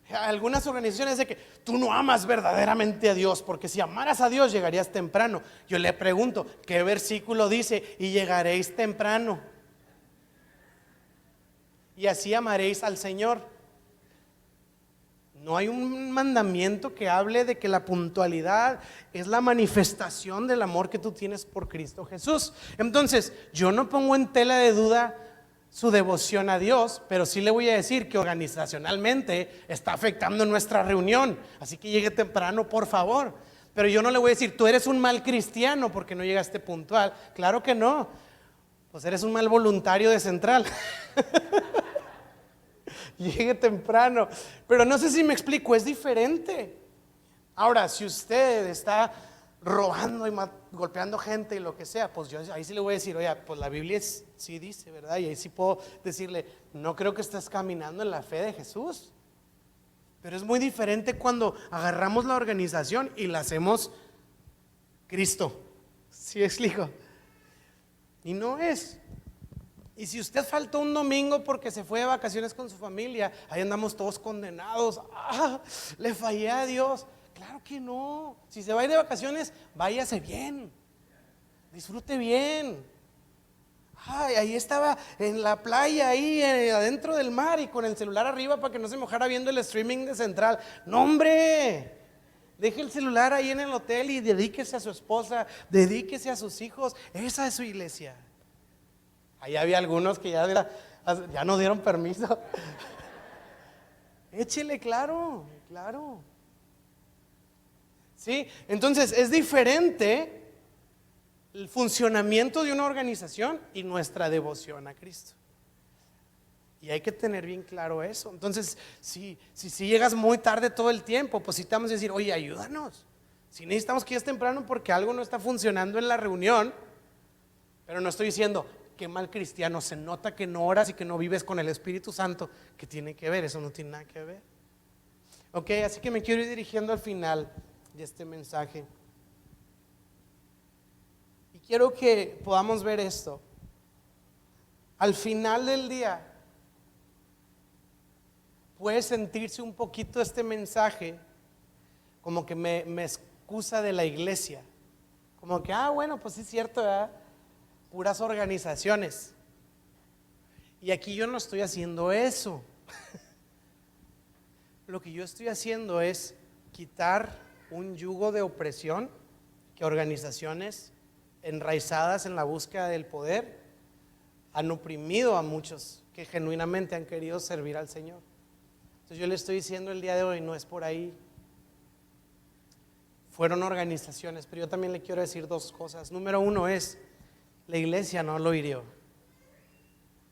algunas organizaciones de que tú no amas verdaderamente a Dios, porque si amaras a Dios llegarías temprano. Yo le pregunto, ¿qué versículo dice? Y llegaréis temprano, y así amaréis al Señor. No hay un mandamiento que hable de que la puntualidad es la manifestación del amor que tú tienes por Cristo Jesús. Entonces, yo no pongo en tela de duda su devoción a Dios, pero sí le voy a decir que organizacionalmente está afectando nuestra reunión, así que llegue temprano, por favor. Pero yo no le voy a decir: tú eres un mal cristiano porque no llegaste puntual. Claro que no, pues eres un mal voluntario de Central. Llegue temprano. Pero no sé si me explico, es diferente. Ahora, si usted está robando y golpeando gente y lo que sea, pues yo ahí sí le voy a decir: oye, pues la Biblia sí dice, ¿verdad? Y ahí sí puedo decirle: no creo que estés caminando en la fe de Jesús. Pero es muy diferente cuando agarramos la organización y la hacemos Cristo. ¿Sí explico? Y no es. Y si usted faltó un domingo porque se fue de vacaciones con su familia, ahí andamos todos condenados. Le fallé a Dios. Claro que no. Si se va a ir de vacaciones, váyase bien, disfrute bien. Ahí estaba en la playa, ahí adentro del mar y con el celular arriba para que no se mojara viendo el streaming de Central. No, hombre, deje el celular ahí en el hotel y dedíquese a su esposa, dedíquese a sus hijos. Esa es su iglesia. Ahí había algunos que ya no dieron permiso. Échele, claro. ¿Sí? Entonces es diferente el funcionamiento de una organización y nuestra devoción a Cristo. Y hay que tener bien claro eso. Entonces, si llegas muy tarde todo el tiempo, pues sí te vamos a decir: oye, ayúdanos. Si necesitamos que llegues temprano porque algo no está funcionando en la reunión. Pero no estoy diciendo: qué mal cristiano, se nota que no oras y que no vives con el Espíritu Santo. ¿Qué tiene que ver? Eso no tiene nada que ver. Ok, así que me quiero ir dirigiendo al final de este mensaje. Y quiero que podamos ver esto. Al final del día, puede sentirse un poquito este mensaje como que me excusa de la iglesia. Como que, bueno, pues sí es cierto, ¿verdad? Puras organizaciones. Y aquí yo no estoy haciendo eso. Lo que yo estoy haciendo es quitar un yugo de opresión que organizaciones enraizadas en la búsqueda del poder han oprimido a muchos que genuinamente han querido servir al Señor. Entonces yo le estoy diciendo el día de hoy: no es por ahí. Fueron organizaciones, pero yo también le quiero decir dos cosas. Número uno es: la iglesia no lo hirió.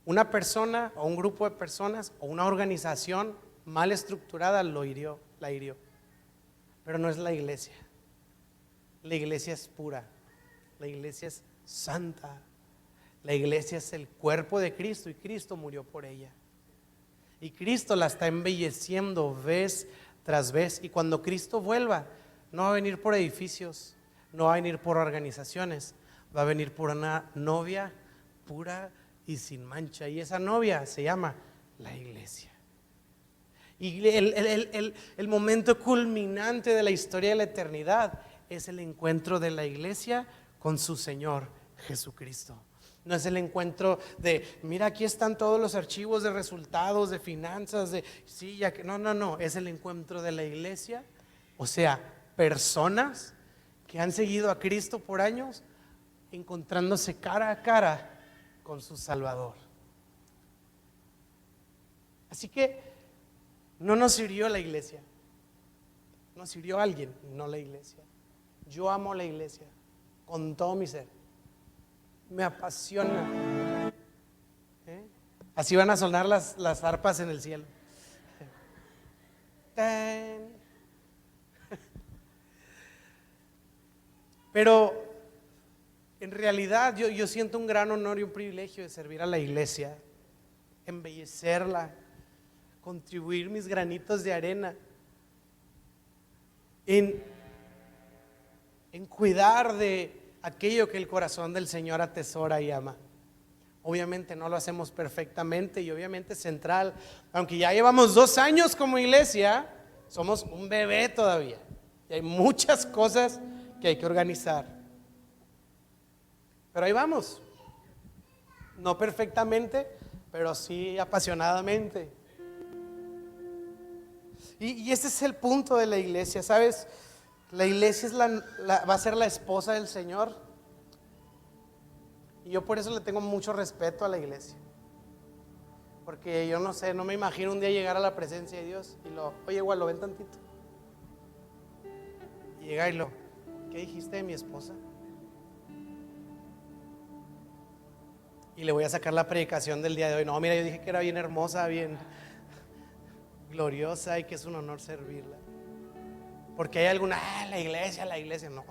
Una persona o un grupo de personas o una organización mal estructurada la hirió. Pero no es la iglesia. La iglesia es pura. La iglesia es santa. La iglesia es el cuerpo de Cristo y Cristo murió por ella. Y Cristo la está embelleciendo vez tras vez. Y cuando Cristo vuelva, no va a venir por edificios, no va a venir por organizaciones, va a venir por una novia pura y sin mancha. Y esa novia se llama la iglesia. Y el momento culminante de la historia de la eternidad es el encuentro de la iglesia con su Señor Jesucristo. No es el encuentro de, mira, aquí están todos los archivos de resultados, de finanzas, de sí, ya que no, es el encuentro de la iglesia, o sea, personas que han seguido a Cristo por años, encontrándose cara a cara con su Salvador. Así que no nos hirió la iglesia, nos hirió alguien, no la iglesia. Yo amo la iglesia con todo mi ser, me apasiona. Así van a sonar las arpas en el cielo. Pero en realidad yo siento un gran honor y un privilegio de servir a la iglesia, embellecerla, contribuir mis granitos de arena en cuidar de aquello que el corazón del Señor atesora y ama. Obviamente no lo hacemos perfectamente y obviamente central, aunque ya llevamos 2 años como iglesia, somos un bebé todavía y hay muchas cosas que hay que organizar, pero ahí vamos, no perfectamente, pero sí apasionadamente. Y ese es el punto de la iglesia, ¿sabes? La iglesia va a ser la esposa del Señor. Y yo por eso le tengo mucho respeto a la iglesia. Porque yo no sé, no me imagino un día llegar a la presencia de Dios y oye, igual, ven tantito. Y llega y ¿qué dijiste de mi esposa? Y le voy a sacar la predicación del día de hoy. No, mira, yo dije que era bien hermosa, bien gloriosa y que es un honor servirla. Porque hay alguna, la iglesia. No,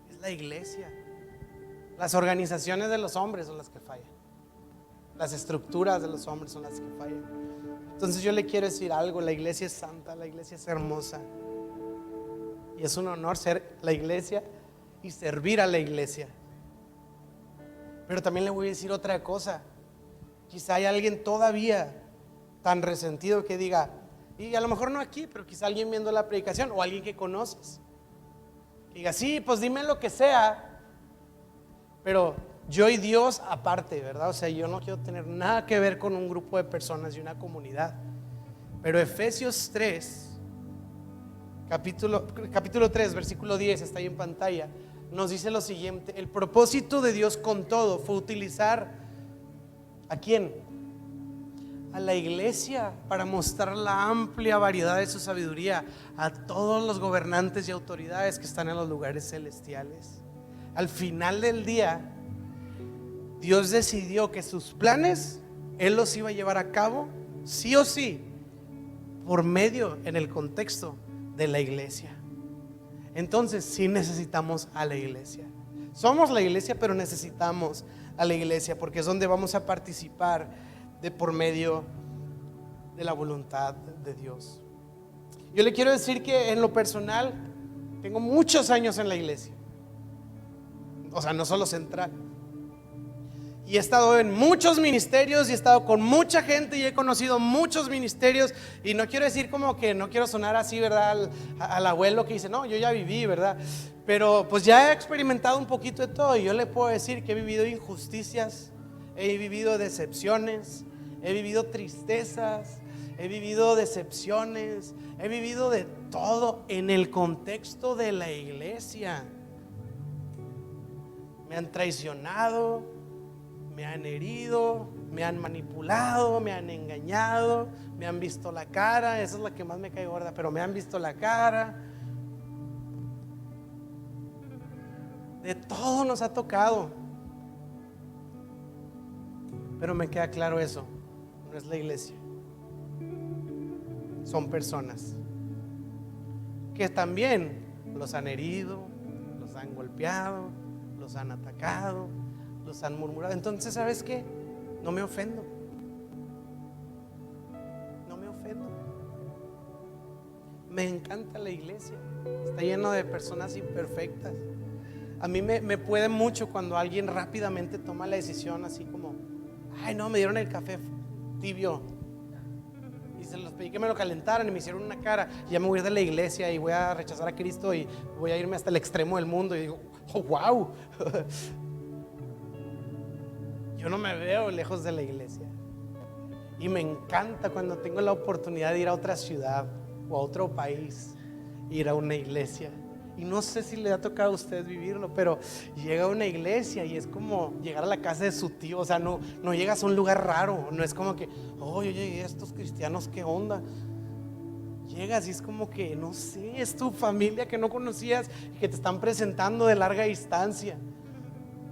es la iglesia. Las organizaciones de los hombres son las que fallan. Las estructuras de los hombres son las que fallan. Entonces yo le quiero decir algo, la iglesia es santa, la iglesia es hermosa. Y es un honor ser la iglesia y servir a la iglesia. Pero también le voy a decir otra cosa. Quizá hay alguien todavía tan resentido que diga, y a lo mejor no aquí, pero quizá alguien viendo la predicación o alguien que conoces, que diga, sí, pues dime lo que sea, pero yo y Dios aparte, ¿verdad? O sea, yo no quiero tener nada que ver con un grupo de personas y una comunidad. Pero Efesios 3, capítulo 3, versículo 10, está ahí en pantalla, nos dice lo siguiente: el propósito de Dios con todo fue utilizar ¿a quién? A la iglesia para mostrar la amplia variedad de su sabiduría a todos los gobernantes y autoridades que están en los lugares celestiales. Al final del día, Dios decidió que sus planes Él los iba a llevar a cabo sí o sí por medio, en el contexto de la iglesia. Entonces sí necesitamos a la iglesia. Somos la iglesia, pero necesitamos a la iglesia porque es donde vamos a participar por medio de la voluntad de Dios. Yo le quiero decir que en lo personal tengo muchos años en la iglesia, o sea, no solo central, y he estado en muchos ministerios y he estado con mucha gente y he conocido muchos ministerios, y no quiero decir como que no quiero sonar así, ¿verdad? Al abuelo que dice, no, yo ya viví, ¿verdad? Pero pues ya he experimentado un poquito de todo y yo le puedo decir que he vivido injusticias, he vivido decepciones, he vivido tristezas, he vivido decepciones, he vivido de todo en el contexto de la iglesia. Me han traicionado, me han herido, me han manipulado, me han engañado, me han visto la cara. Esa es la que más me cae gorda, pero me han visto la cara. De todo nos ha tocado. Pero me queda claro eso, no es la iglesia, son personas que también los han herido, los han golpeado, los han atacado, los han murmurado. Entonces, ¿sabes qué? No me ofendo. No me ofendo. Me encanta la iglesia. Está lleno de personas imperfectas. A mí me puede mucho cuando alguien rápidamente toma la decisión así como, ay no, me dieron el café tibio. se los pedí que me lo calentaran y me hicieron una cara. Y ya me voy a ir de la iglesia y voy a rechazar a Cristo y voy a irme hasta el extremo del mundo. Y digo, oh, wow. Yo no me veo lejos de la iglesia. Y me encanta cuando tengo la oportunidad de ir a otra ciudad o a otro país, ir a una iglesia. Y no sé si le ha tocado a usted vivirlo, pero llega a una iglesia y es como llegar a la casa de su tío. O sea, no llegas a un lugar raro. No es como que, oh, yo llegué a estos cristianos, ¿qué onda? Llegas y es como que, no sé, es tu familia que no conocías y que te están presentando de larga distancia.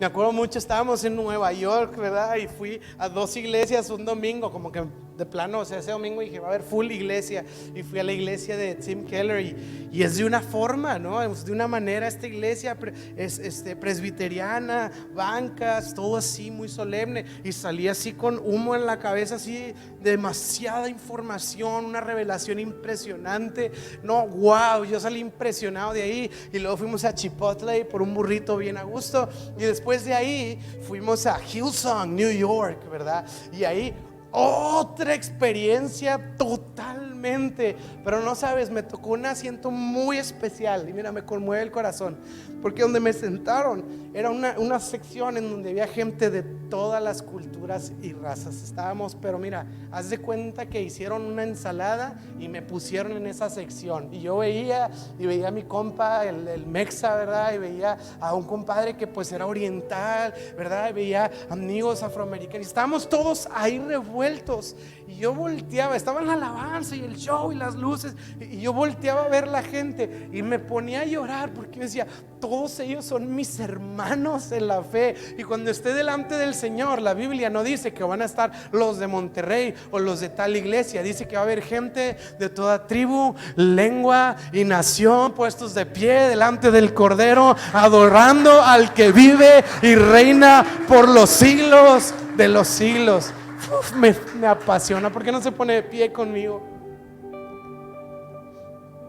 Me acuerdo mucho, estábamos en Nueva York, ¿verdad? Y fui a 2 iglesias un domingo, como que de plano, o sea, ese domingo dije, va a haber full iglesia. Y fui a la iglesia de Tim Keller y es de una forma, ¿no? Es de una manera esta iglesia es presbiteriana, bancas, todo así muy solemne. Y salí así con humo en la cabeza, así demasiada información, una revelación impresionante. No, wow, yo salí impresionado de ahí. Y luego fuimos a Chipotle por un burrito bien a gusto. Y después de ahí fuimos a Hillsong, New York, ¿verdad? Y ahí otra experiencia totalmente, pero no sabes, me tocó un asiento muy especial y mira, me conmueve el corazón, porque donde me sentaron era una sección en donde había gente de todas las culturas y razas. Estábamos, pero mira, haz de cuenta que hicieron una ensalada y me pusieron en esa sección y yo veía a mi compa, el mexa, ¿verdad? Y veía a un compadre que pues era oriental, ¿verdad? Y veía amigos afroamericanos, estábamos todos ahí revueltos y yo volteaba, estaba en la alabanza y el show y las luces y yo volteaba a ver la gente y me ponía a llorar porque me decía, todos ellos son mis hermanos en la fe. Y cuando esté delante del Señor, la Biblia no dice que van a estar los de Monterrey o los de tal iglesia, dice que va a haber gente de toda tribu, lengua y nación puestos de pie delante del Cordero, adorando al que vive y reina por los siglos de los siglos. Me apasiona. ¿Por qué no se pone de pie conmigo?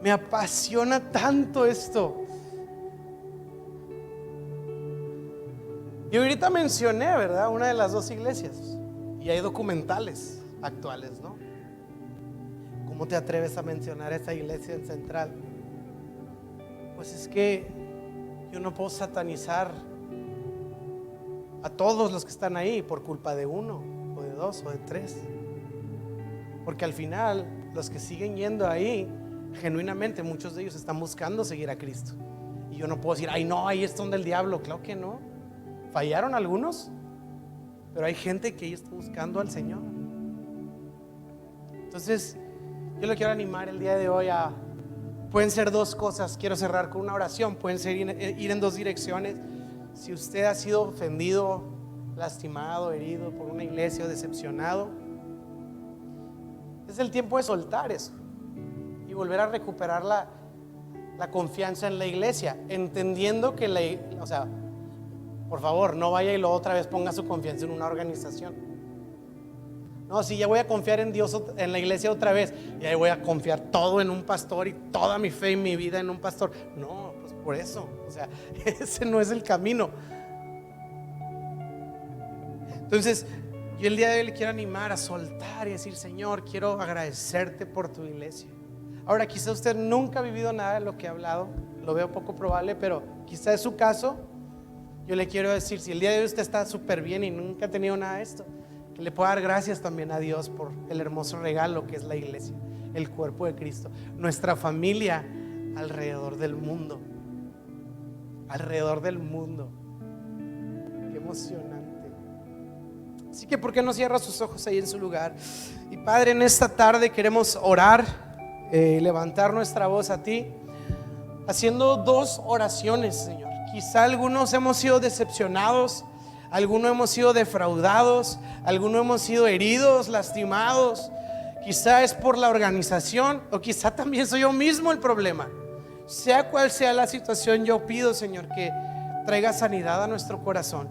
Me apasiona tanto esto. Y ahorita mencioné, ¿verdad? Una de las 2 iglesias. Y hay documentales actuales, ¿no? ¿Cómo te atreves a mencionar esa iglesia en Central? Pues es que yo no puedo satanizar a todos los que están ahí por culpa de 1 o de 2 o de 3. Porque al final los que siguen yendo ahí, genuinamente muchos de ellos están buscando seguir a Cristo. Y yo no puedo decir, ay no, ahí es donde el diablo. Claro que no. Fallaron algunos, pero hay gente que ahí está buscando al Señor. Entonces yo le quiero animar el día de hoy a, pueden ser 2 cosas. Quiero cerrar con una oración. Pueden ser ir en 2 direcciones. Si usted ha sido ofendido, lastimado, herido por una iglesia o decepcionado, es el tiempo de soltar eso y volver a recuperar la confianza en la iglesia, entendiendo que o sea, por favor, no vaya y luego otra vez ponga su confianza en una organización. No, si ya voy a confiar en Dios, en la iglesia otra vez, y ahí voy a confiar todo en un pastor y toda mi fe y mi vida en un pastor. No, pues por eso, o sea, ese no es el camino. Entonces, yo el día de hoy le quiero animar a soltar y decir, Señor, quiero agradecerte por tu iglesia. Ahora, quizá usted nunca ha vivido nada de lo que he hablado, lo veo poco probable, pero quizá es su caso. Yo le quiero decir, si el día de hoy usted está súper bien y nunca ha tenido nada de esto, que le pueda dar gracias también a Dios por el hermoso regalo que es la iglesia, el cuerpo de Cristo, nuestra familia alrededor del mundo. Alrededor del mundo. Qué emocionante. Así que ¿por qué no cierra sus ojos ahí en su lugar? Y Padre, en esta tarde queremos orar, levantar nuestra voz a ti, haciendo 2 oraciones, Señor. Quizá algunos hemos sido decepcionados, algunos hemos sido defraudados, algunos hemos sido heridos, lastimados. Quizá es por la organización, o quizá también soy yo mismo el problema. Sea cual sea la situación, yo pido, Señor, que traiga sanidad a nuestro corazón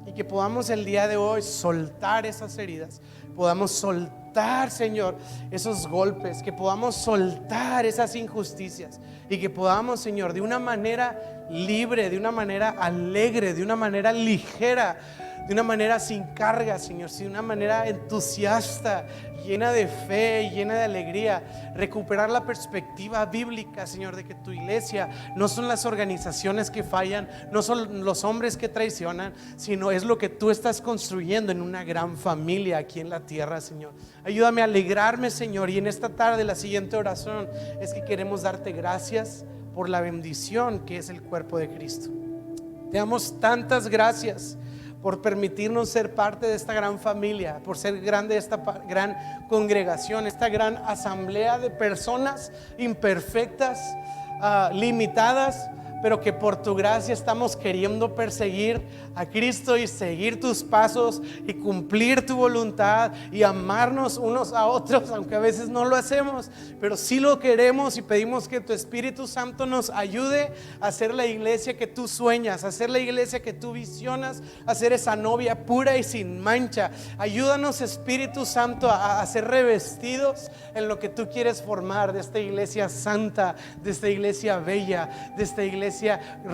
y que podamos el día de hoy soltar esas heridas, podamos soltar, Señor, esos golpes, que podamos soltar esas injusticias y que podamos, Señor, de una manera libre, de una manera alegre, de una manera ligera, de una manera sin carga, Señor, de una manera entusiasta, llena de fe, llena de alegría. Recuperar la perspectiva bíblica, Señor, de que tu iglesia no son las organizaciones que fallan, no son los hombres que traicionan, sino es lo que tú estás construyendo en una gran familia aquí en la tierra, Señor. Ayúdame a alegrarme, Señor, y en esta tarde la siguiente oración es que queremos darte gracias por la bendición que es el cuerpo de Cristo. Te damos tantas gracias por permitirnos ser parte de esta gran familia, por ser grande esta gran congregación, esta gran asamblea de personas imperfectas, limitadas, pero que por tu gracia estamos queriendo perseguir a Cristo y seguir tus pasos y cumplir tu voluntad y amarnos unos a otros, aunque a veces no lo hacemos, pero sí lo queremos y pedimos que tu Espíritu Santo nos ayude a ser la iglesia que tú sueñas, a ser la iglesia que tú visionas, a ser esa novia pura y sin mancha. Ayúdanos, Espíritu Santo, a ser revestidos en lo que tú quieres formar de esta iglesia santa, de esta iglesia bella, de esta iglesia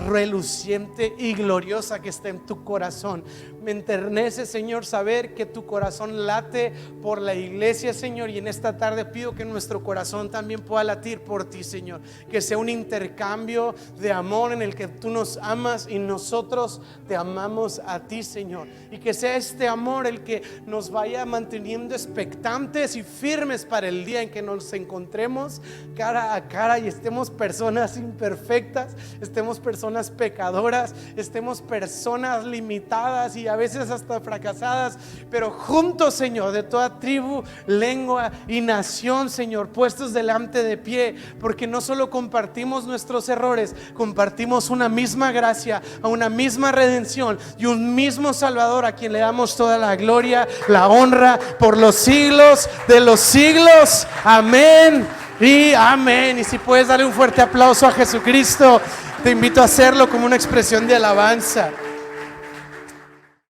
reluciente y gloriosa que está en tu corazón. Me enternece, Señor, saber que tu corazón late por la iglesia, Señor, y en esta tarde pido que nuestro corazón también pueda latir por ti, Señor, que sea un intercambio de amor en el que tú nos amas y nosotros te amamos a ti, Señor, y que sea este amor el que nos vaya manteniendo expectantes y firmes para el día en que nos encontremos cara a cara y estemos personas imperfectas, estemos personas pecadoras, estemos personas limitadas y a veces hasta fracasadas, pero juntos, Señor, de toda tribu, lengua y nación, Señor, puestos delante de pie, porque no solo compartimos nuestros errores, compartimos una misma gracia, una misma redención y un mismo Salvador a quien le damos toda la gloria, la honra por los siglos de los siglos. Amén y amén. Y si puedes darle un fuerte aplauso a Jesucristo, te invito a hacerlo como una expresión de alabanza.